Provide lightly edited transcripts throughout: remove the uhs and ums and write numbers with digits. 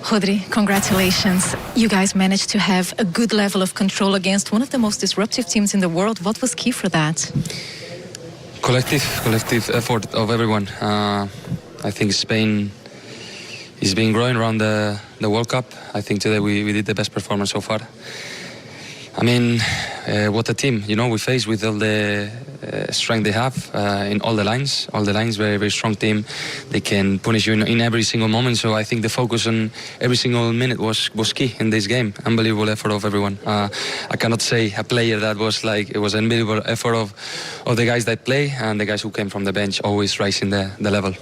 Rodri, congratulations. You guys managed to have a good level of control against one of the most disruptive teams in the world. What was key for that? Collective effort of everyone. I think Spain is been growing around the World Cup. I think today we did the best performance so far. I mean, what a team, we face with all the strength they have in all the lines, very, very strong team. They can punish you in every single moment. So I think the focus on every single minute was key in this game. Unbelievable effort of everyone. I cannot say a player that was it was an unbelievable effort of the guys that play and the guys who came from the bench, always raising the level.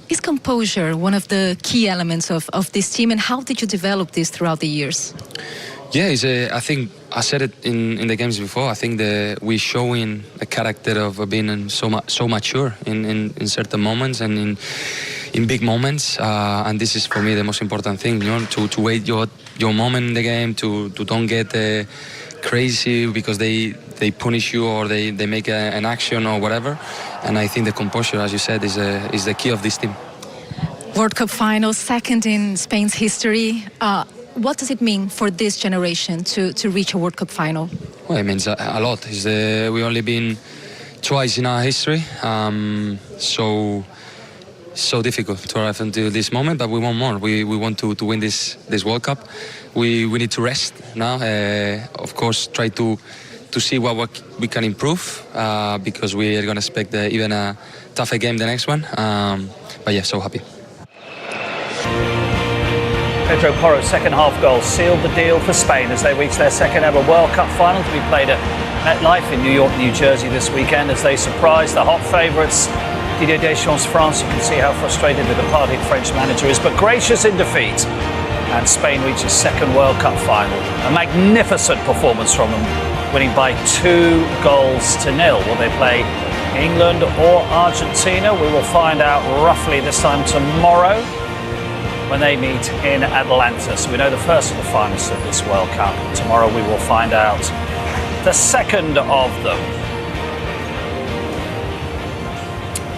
Is composure one of the key elements of this team, and how did you develop this throughout the years? Yeah, I think I said it in the games before. I think we're showing a character of being so mature in certain moments and in big moments. And this is for me the most important thing, to wait your moment in the game, to don't get crazy because they punish you or they make an action or whatever. And I think the composure, as you said, is the key of this team. World Cup final, second in Spain's history. What does it mean for this generation to reach a World Cup final? Well, it means a lot. We've only been twice in our history, so difficult to arrive until this moment. But we want more. We want to win this World Cup. We need to rest now. Of course, try to see what we can improve because we are going to expect even a tougher game the next one. But yeah, so happy. Pedro Porro's second half goal sealed the deal for Spain as they reach their second ever World Cup final to be played at MetLife in New York, New Jersey this weekend as they surprise the hot favourites. Didier Deschamps' France, you can see how frustrated the departed French manager is, but gracious in defeat. And Spain reaches second World Cup final. A magnificent performance from them, winning by 2-0. Will they play England or Argentina? We will find out roughly this time tomorrow, when they meet in Atlanta. So we know the first of the finalists of this World Cup. Tomorrow we will find out the second of them.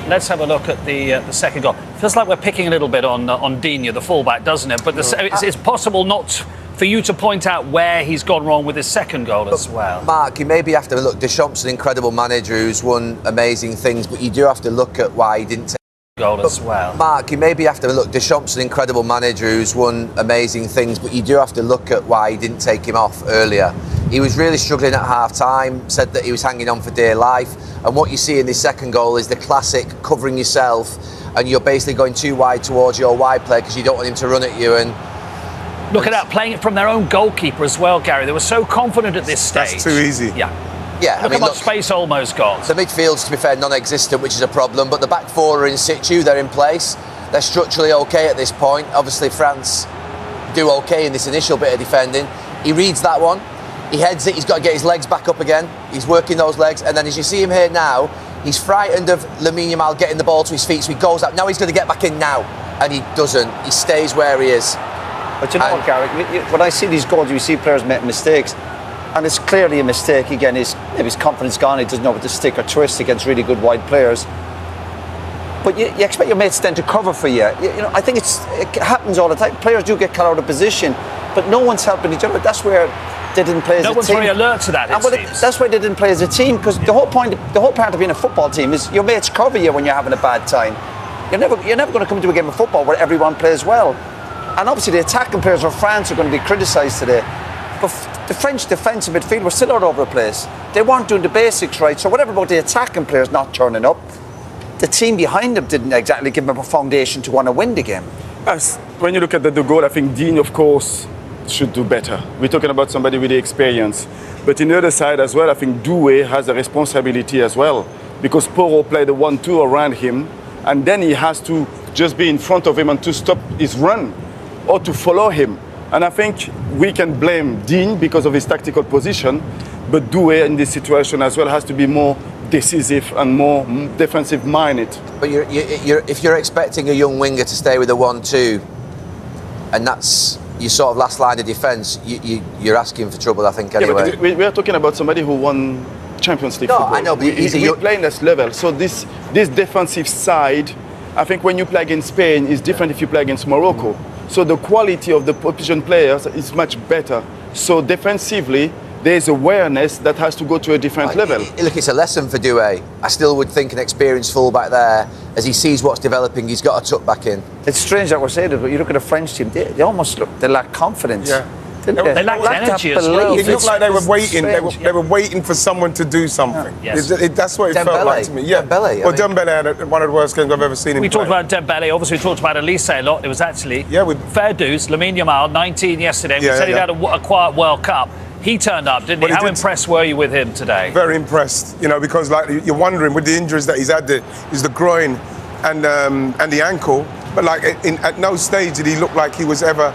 Let's have a look at the second goal. Feels like we're picking a little bit on Digne, the fullback, doesn't it? But it's possible not for you to point out where he's gone wrong with his second goal as well. Mark, you maybe have to look. Deschamps is an incredible manager who's won amazing things, but you do have to look at why he didn't take goal as well. Mark, you maybe have to look. Deschamps is an incredible manager who's won amazing things, but you do have to look at why he didn't take him off earlier. He was really struggling at half-time, said that he was hanging on for dear life, and what you see in this second goal is the classic covering yourself, and you're basically going too wide towards your wide player because you don't want him to run at you. And look at that, playing it from their own goalkeeper as well, Gary. They were so confident at this stage. That's too easy. Yeah, look how much space Olmo's got. The midfield's, to be fair, non-existent, which is a problem, but the back four are in situ, they're in place. They're structurally okay at this point. Obviously, France do okay in this initial bit of defending. He reads that one, he heads it, he's got to get his legs back up again. He's working those legs, and then as you see him here now, he's frightened of Lamine Yamal getting the ball to his feet, so he goes out. Now he's going to get back in now, and he doesn't. He stays where he is. But you know what, Gary, when I see these goals, you see players make mistakes. And it's clearly a mistake. Again, maybe his confidence gone. He doesn't know what to stick or twist against really good wide players. But you expect your mates then to cover for you. I think it happens all the time. Players do get caught out of position, but no one's helping each other. That's where they didn't play as a team. No one's very alert to that. That's why they didn't play as a team, because the whole part of being a football team is your mates cover you when you're having a bad time. You're never going to come into a game of football where everyone plays well. And obviously the attacking players of France are going to be criticised today. But the French defensive midfield were still all over the place. They weren't doing the basics right. So whatever about the attacking players not turning up, the team behind them didn't exactly give them a foundation to want to win the game. When you look at the goal, I think Digne, of course, should do better. We're talking about somebody with the experience. But on the other side as well, I think Doué has a responsibility as well, because Porro played a 1-2 around him, and then he has to just be in front of him and to stop his run or to follow him. And I think we can blame Digne because of his tactical position, but Doué in this situation as well has to be more decisive and more defensive-minded. But if you're expecting a young winger to stay with a 1-2, and that's your sort of last line of defence, you're asking for trouble, I think, anyway. Yeah, but we are talking about somebody who won Champions League football. I know, but we're playing this level. So this defensive side, I think when you play against Spain, is different if you play against Morocco. So the quality of the opposition players is much better. So defensively, there's awareness that has to go to a different level. Look, it's a lesson for Doué. I still would think an experienced fullback there, as he sees what's developing, he's got to tuck back in. It's strange that we're saying it, but you look at the French team, they almost look, they lack confidence. Yeah. They lacked lack energy that as well. belief. It looked like they were waiting. Strange. They were waiting for someone to do something. Yeah. Yes. That's what it felt like to me. Yeah. Dembele, Well, Dembele had one of the worst games I've ever seen him We talked play. about Dembele, obviously we talked about Elise a lot. It was actually with fair dues. Lamine Yamal, 19 yesterday. We said he'd had a quiet World Cup. He turned up, didn't he? Well, How impressed were you with him today? Very impressed, because like you're wondering with the injuries that he's had, is the groin and the ankle, but like at no stage did he look like he was ever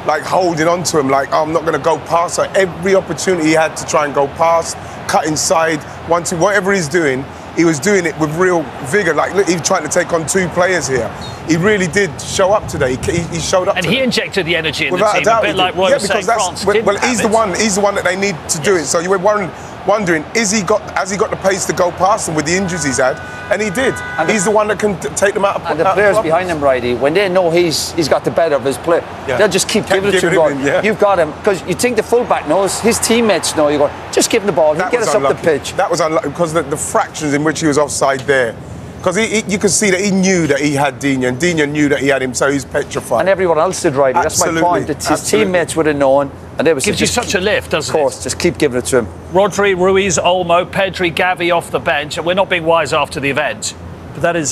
like holding on to him, like, oh, I'm not going to go past. So every opportunity he had to try and go past, cut inside, whatever he's doing, he was doing it with real vigour. Like, look, he's trying to take on 2 players here. He really did show up today. He showed up. And he injected the energy in Without the team, a bit like Roy was saying France didn't well, have he's it. the one that they need to do it. So you were wondering, has he got the pace to go past them with the injuries he's had? And he did. And he's the one that can take them out. And the players behind him, Righty, when they know he's got the better of his play, they'll just keep giving it to him. You've got him, because you think the fullback knows, his teammates know. You go, just give him the ball. He'll get us up the pitch. That was unlucky because the fractions in which he was offside there. Because you could see that he knew that he had Digne, and Digne knew that he had him, so he's petrified. And everyone else did, Righty. That's my point. That his teammates would have known, and they would Gives you such a lift, doesn't it? Of course, just keep giving it to him. Rodri, Ruiz, Olmo, Pedri, Gavi off the bench. And we're not being wise after the event, but that is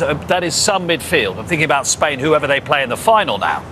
some midfield. I'm thinking about Spain, whoever they play in the final now.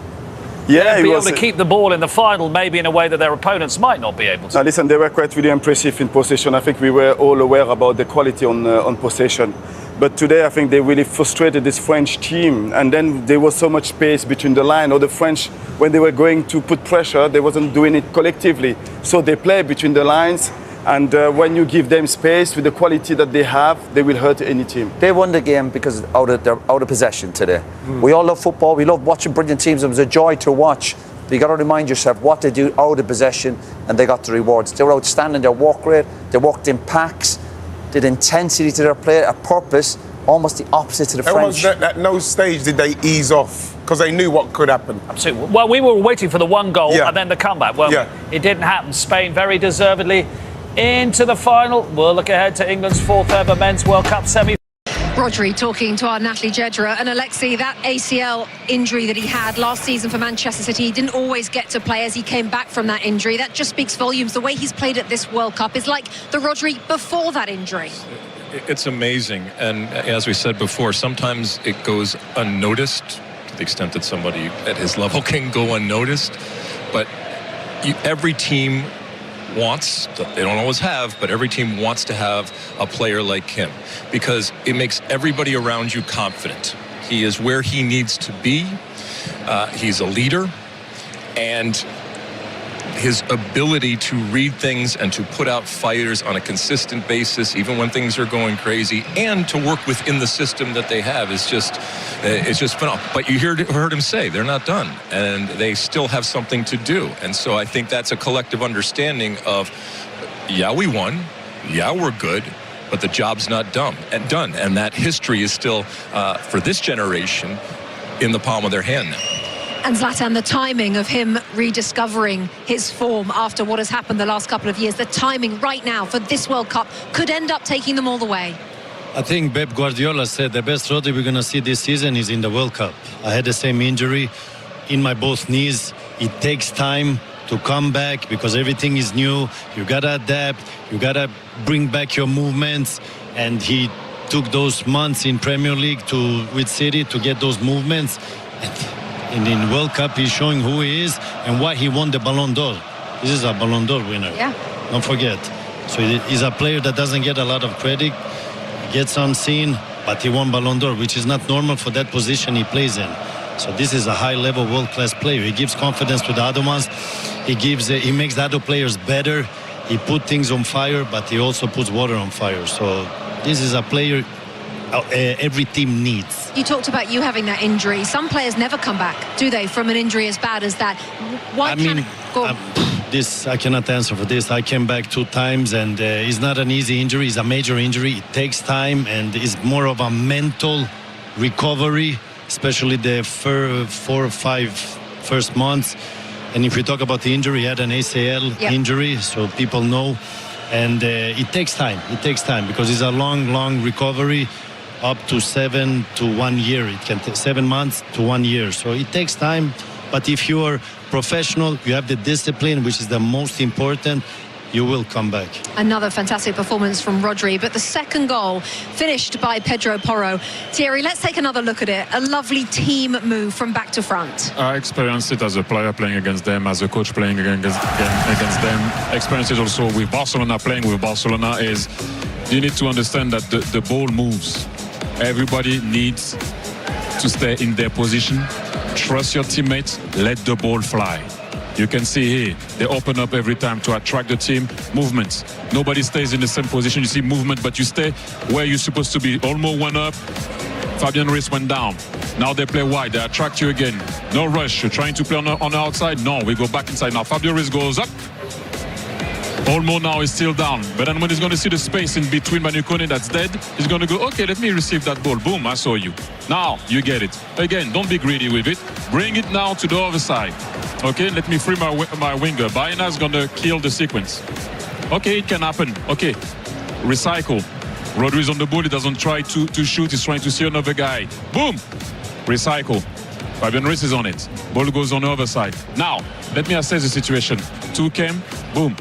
Yeah, be able to keep the ball in the final, maybe in a way that their opponents might not be able to. Now, listen, they were quite really impressive in possession. I think we were all aware about the quality on possession. But today, I think they really frustrated this French team. And then there was so much space between the line. Or the French, when they were going to put pressure, they wasn't doing it collectively. So they play between the lines. And when you give them space with the quality that they have, they will hurt any team. They won the game because they're out of possession today. We all love football. We love watching brilliant teams. It was a joy to watch. But you got to remind yourself what they do out of possession, and they got the rewards. They were outstanding. Their work rate, they worked in packs, did intensity to their play, a purpose, almost the opposite to the French. At no stage did they ease off because they knew what could happen. Absolutely. Well, we were waiting for the one goal and then the comeback. Well, it didn't happen. Spain very deservedly into the final. We'll look ahead to England's 4th ever Men's World Cup semi. Rodri talking to our Natalie Jedra. And Alexi, that ACL injury that he had last season for Manchester City, he didn't always get to play as he came back from that injury. That just speaks volumes. The way he's played at this World Cup is like the Rodri before that injury. It's amazing. And as we said before, sometimes it goes unnoticed to the extent that somebody at his level can go unnoticed. But every team wants, they don't always have, but every team wants to have a player like him because it makes everybody around you confident. He is where he needs to be. He's a leader, and his ability to read things and to put out fires on a consistent basis, even when things are going crazy, and to work within the system that they have is just, it's just phenomenal. But you heard him say they're not done, and they still have something to do. And so I think that's a collective understanding of, yeah, we won, yeah, we're good, but the job's not done. And that history is still, for this generation, in the palm of their hand now. And Zlatan, the timing of him rediscovering his form after what has happened the last couple of years, the timing right now for this World Cup could end up taking them all the way. I think Pep Guardiola said the best Rodri we're going to see this season is in the World Cup. I had the same injury in my both knees. It takes time to come back because everything is new. You got to adapt. You got to bring back your movements. And he took those months in Premier League with City to get those movements. And in World Cup, he's showing who he is and why he won the Ballon d'Or. This is a Ballon d'Or winner. Yeah. Don't forget. So he's a player that doesn't get a lot of credit, gets unseen, but he won Ballon d'Or, which is not normal for that position he plays in. So this is a high-level, world-class player. He gives confidence to the other ones. He makes the other players better. He puts things on fire, but he also puts water on fire. So this is a player every team needs. You talked about you having that injury. Some players never come back, do they, from an injury as bad as that? Why can't go? This I cannot answer for this. I came back 2 times, and it's not an easy injury. It's a major injury. It takes time, and it's more of a mental recovery, especially the 4 or 5 first months. And if we talk about the injury, he had an ACL injury, so people know. And it takes time. It takes time because it's a long recovery, up to 7 to 1 year. It can take 7 months to 1 year. So it takes time. But if you are professional, you have the discipline, which is the most important, you will come back. Another fantastic performance from Rodri, but the second goal finished by Pedro Porro. Thierry, let's take another look at it. A lovely team move from back to front. I experienced it as a player playing against them, as a coach playing against them. Experience it also with Barcelona, playing with Barcelona. Is you need to understand that the ball moves. Everybody needs to stay in their position. Trust your teammates, let the ball fly. You can see here, they open up every time to attract the team. Movements. Nobody stays in the same position. You see movement, but you stay where you're supposed to be. Olmo went up. Fabian Ruiz went down. Now they play wide. They attract you again. No rush. You're trying to play on the outside. No, we go back inside. Now Fabian Ruiz goes up. Olmo now is still down. But then when he's going to see the space in between Manukone that's dead, he's going to go, okay, let me receive that ball. Boom, I saw you. Now you get it. Again, don't be greedy with it. Bring it now to the other side. Okay, let me free my winger. Baena's going to kill the sequence. Okay, it can happen. Okay, recycle. Rodri's on the ball. He doesn't try to shoot. He's trying to see another guy. Boom, recycle. Fabian Ruiz is on it. Ball goes on the other side. Now, let me assess the situation. 2 came. Boom.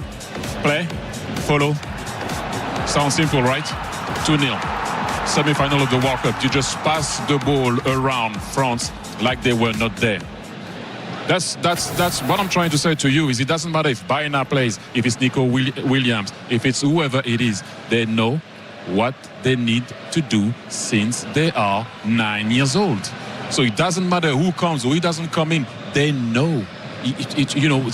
Play. Follow. Sounds simple, right? 2-0. Semi-final of the World Cup. You just pass the ball around France like they were not there. That's what I'm trying to say to you is it doesn't matter if Baena plays, if it's Nico Williams, if it's whoever it is, they know what they need to do since they are 9 years old. So it doesn't matter who comes or who doesn't come in, they know.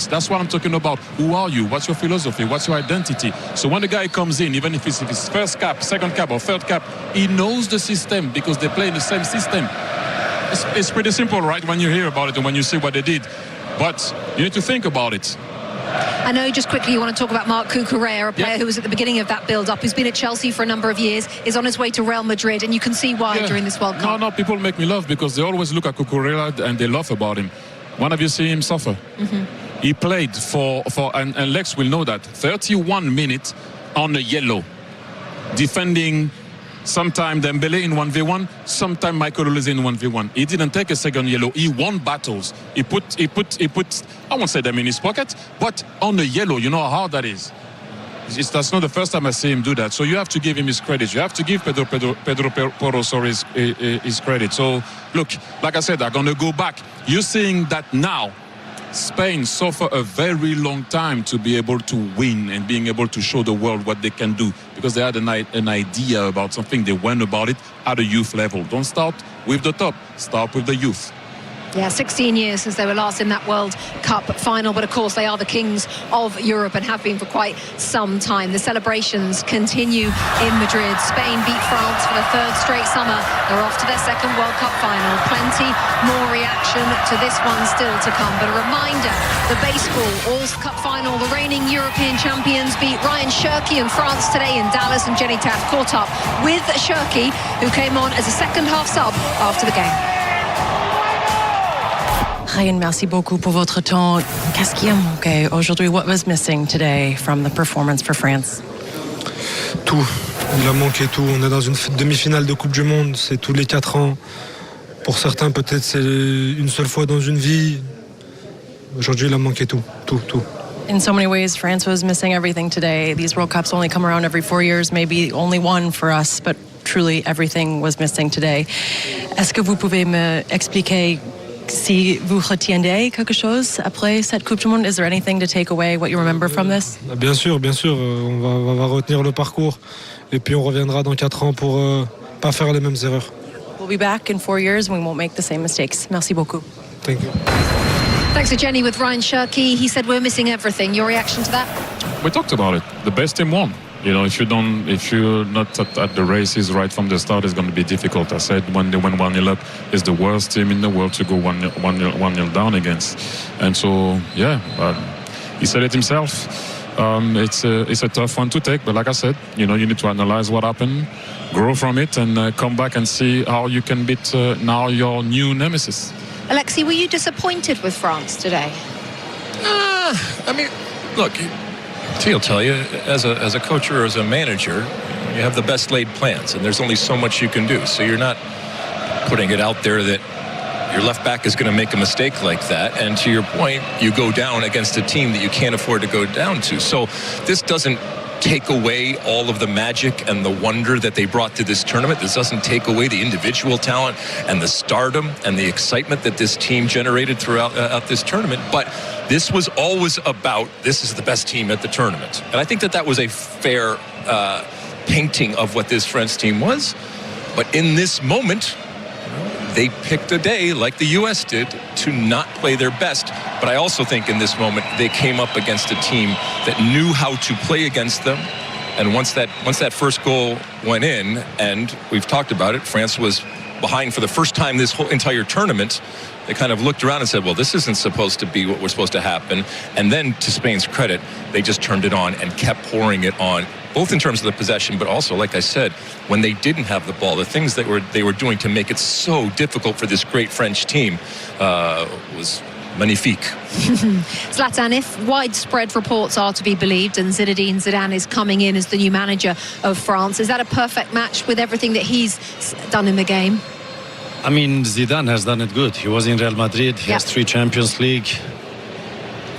That's what I'm talking about. Who are you? What's your philosophy? What's your identity? So when the guy comes in, even if it's first cap, second cap or third cap, he knows the system because they play in the same system. It's pretty simple, right, when you hear about it and when you see what they did. But you need to think about it. I know just quickly you want to talk about Marc Cucurella, a player who was at the beginning of that build-up, who's been at Chelsea for a number of years, is on his way to Real Madrid, and you can see why during this World Cup. No, people make me laugh because they always look at Cucurella and they laugh about him. When have you seen him suffer? He played for and Lex will know that, 31 minutes on a yellow, defending sometime Dembele in 1v1, sometime Michael Olise in 1v1. He didn't take a second yellow. He won battles. He put I won't say them in his pocket, but on the yellow, you know how hard that is. That's not the first time I see him do that. So you have to give him his credit. You have to give Pedro Porro his credit. So look, like I said, they're going to go back. You're seeing that now. Spain suffer a very long time to be able to win and being able to show the world what they can do because they had an idea about something. They went about it at a youth level. Don't start with the top. Start with the youth. Yeah, 16 years since they were last in that World Cup final, but of course they are the kings of Europe and have been for quite some time. The celebrations continue in Madrid. Spain beat France for the 3rd straight summer. They're off to their 2nd World Cup final. Plenty more reaction to this one still to come. But a reminder, the baseball World Cup final, the reigning European champions beat Ryan Cherki and France today in Dallas, and Jenny Taft caught up with Cherki, who came on as a second-half sub after the game. Ryan, merci beaucoup pour votre temps. Qu'est-ce qui a manqué aujourd'hui? What was missing today from the performance for France? Tout. Il a manqué tout. On est dans une demi-finale de Coupe du Monde. C'est tous les 4 ans. Pour certains, peut-être c'est une seule fois dans une vie. Aujourd'hui, il a manqué tout. Tout. In so many ways, France was missing everything today. These World Cups only come around every 4 years, maybe only one for us, but truly everything was missing today. Est-ce que vous pouvez me expliquer si vous retiendrez quelque chose après cette Coupe du Monde? Is there anything to take away, what you remember from this? Bien sûr. On va retenir le parcours et puis on reviendra dans 4 ans pour pas faire les mêmes erreurs. We'll be back in 4 years and we won't make the same mistakes. Merci beaucoup. Thank you. Thanks to Jenny with Ryan Cherki. He said we're missing everything. Your reaction to that? We talked about it. The best team won. You know, if you're not at the races right from the start, it's going to be difficult. I said when they went 1-0 up, it's the worst team in the world to go 1-0 down against. And so, he said it himself. It's a tough one to take, but like I said, you need to analyze what happened, grow from it, and come back and see how you can beat now your new nemesis. Alexi, were you disappointed with France today? I mean, look, T will tell you, as a coach or as a manager, you have the best laid plans, and there's only so much you can do. So you're not putting it out there that your left back is going to make a mistake like that. And to your point, you go down against a team that you can't afford to go down to. So this doesn't take away all of the magic and the wonder that they brought to this tournament. This doesn't take away the individual talent and the stardom and the excitement that this team generated throughout this tournament. But this was always about, this is the best team at the tournament. And I think that was a fair painting of what this French team was. But in this moment, they picked a day, like the U.S. did, to not play their best. But I also think in this moment, they came up against a team that knew how to play against them. And once that first goal went in, and we've talked about it, France was behind for the first time this whole entire tournament. They kind of looked around and said, well, this isn't supposed to be what was supposed to happen. And then, to Spain's credit, they just turned it on and kept pouring it on, both in terms of the possession, but also, like I said, when they didn't have the ball, the things that they were doing to make it so difficult for this great French team was magnifique. Zlatan, if widespread reports are to be believed and Zinedine Zidane is coming in as the new manager of France, is that a perfect match with everything that he's done in the game? I mean, Zidane has done it good. He was in Real Madrid. He has 3 Champions League.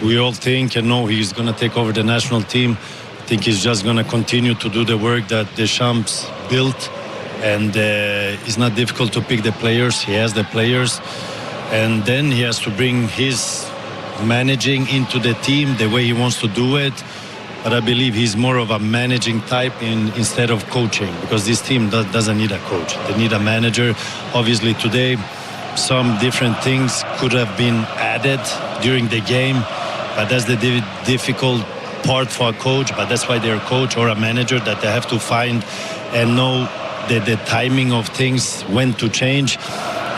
We all think and know he's going to take over the national team. I think he's just going to continue to do the work that Deschamps built. And it's not difficult to pick the players. He has the players. And then he has to bring his managing into the team the way he wants to do it. But I believe he's more of a managing type instead of coaching, because this team doesn't need a coach. They need a manager. Obviously today, some different things could have been added during the game, but that's the difficult part for a coach. But that's why they're a coach or a manager, that they have to find and know the timing of things, when to change.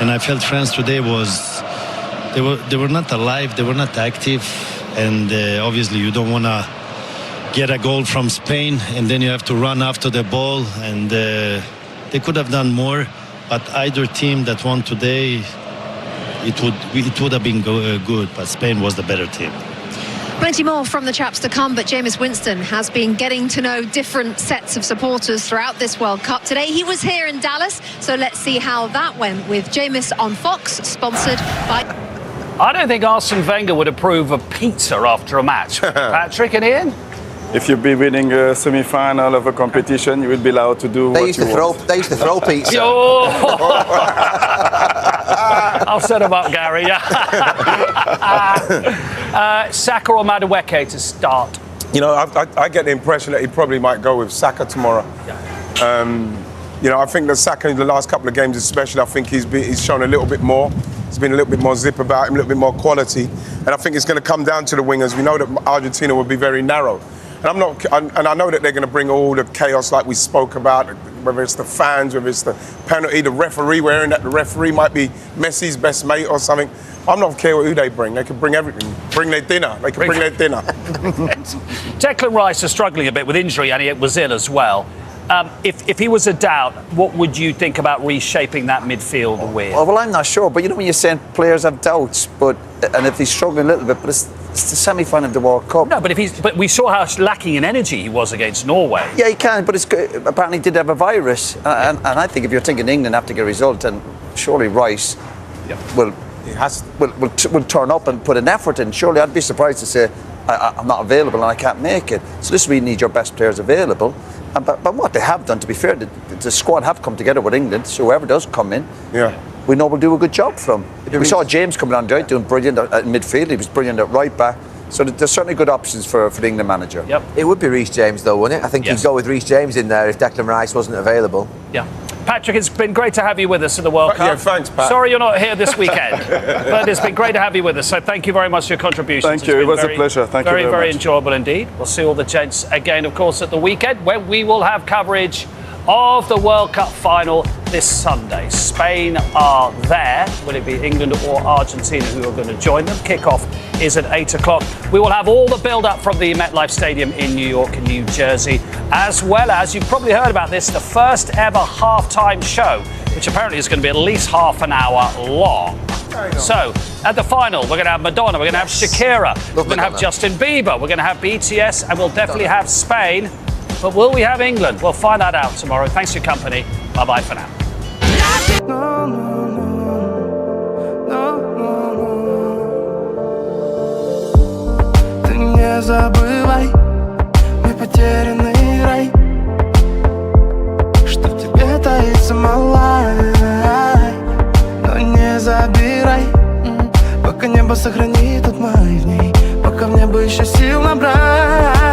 And I felt France today they were not alive, they were not active, and obviously you don't want to get a goal from Spain and then you have to run after the ball, and they could have done more. But either team that won today, it would have been good, but Spain was the better team. Plenty more from the chaps to come, but Jameis Winston has been getting to know different sets of supporters throughout this World Cup. Today he was here in Dallas, so let's see how that went with Jameis on Fox, sponsored by... I don't think Arsene Wenger would approve of pizza after a match. Patrick and Ian? If you'd be winning a semi-final of a competition, you would be allowed to do what you want. They used to throw pizza. I'll set him up, Gary. Saka or Madueke to start? You know, I get the impression that he probably might go with Saka tomorrow. You know, I think that Saka in the last couple of games especially, I think he's shown a little bit more. There's been a little bit more zip about him, a little bit more quality. And I think it's going to come down to the wingers. We know that Argentina will be very narrow. And I know that they're going to bring all the chaos like we spoke about, whether it's the fans, whether it's the penalty, the referee, wearing that the referee might be Messi's best mate or something. I'm not care who they bring. They can bring everything. Bring their dinner. They can bring their dinner. Declan Rice is struggling a bit with injury, and he was ill as well. If he was a doubt, what would you think about reshaping that midfield with? Well, I'm not sure. But you know when you're saying players have doubts, and if he's struggling a little bit, but it's the semi-final of the World Cup. No, but we saw how lacking in energy he was against Norway. Yeah, he can, but apparently he did have a virus. And I think if you're thinking England have to get a result, and surely Rice will turn up and put an effort in. Surely I'd be surprised to say I'm not available and I can't make it. So this is where you need your best players available. But what they have done, to be fair, the squad have come together with England. So whoever does come in, we know will do a good job for them. We saw James coming on doing brilliant at midfield. He was brilliant at right back. So there's certainly good options for the England manager. Yep. It would be Reece James though, wouldn't it? I think he'd go with Reece James in there if Declan Rice wasn't available. Yeah. Patrick, it's been great to have you with us in the World Cup. Yeah, thanks, Pat. Sorry you're not here this weekend, but it's been great to have you with us. So thank you very much for your contributions. Thank you. It was a pleasure. Thank you very much. Very enjoyable indeed. We'll see all the gents again, of course, at the weekend, where we will have coverage of the World Cup final this Sunday. Spain are there. Will it be England or Argentina who are going to join them? Kickoff is at 8 o'clock. We will have all the build-up from the MetLife Stadium in New York and New Jersey, as well as, you've probably heard about this, the first ever halftime show, which apparently is going to be at least half an hour long. So, at the final, we're going to have Madonna, we're going to have Shakira, we're going to have Justin Bieber, we're going to have BTS, and we'll definitely have Spain. But will we have England? We'll find that out tomorrow. Thanks for your company. Bye-bye for now. Ты не забывай, мой потерянный рай, что в тебе таится малая. Но не забирай, пока небо сохранит тот май в ней, пока в небо еще сил набрать.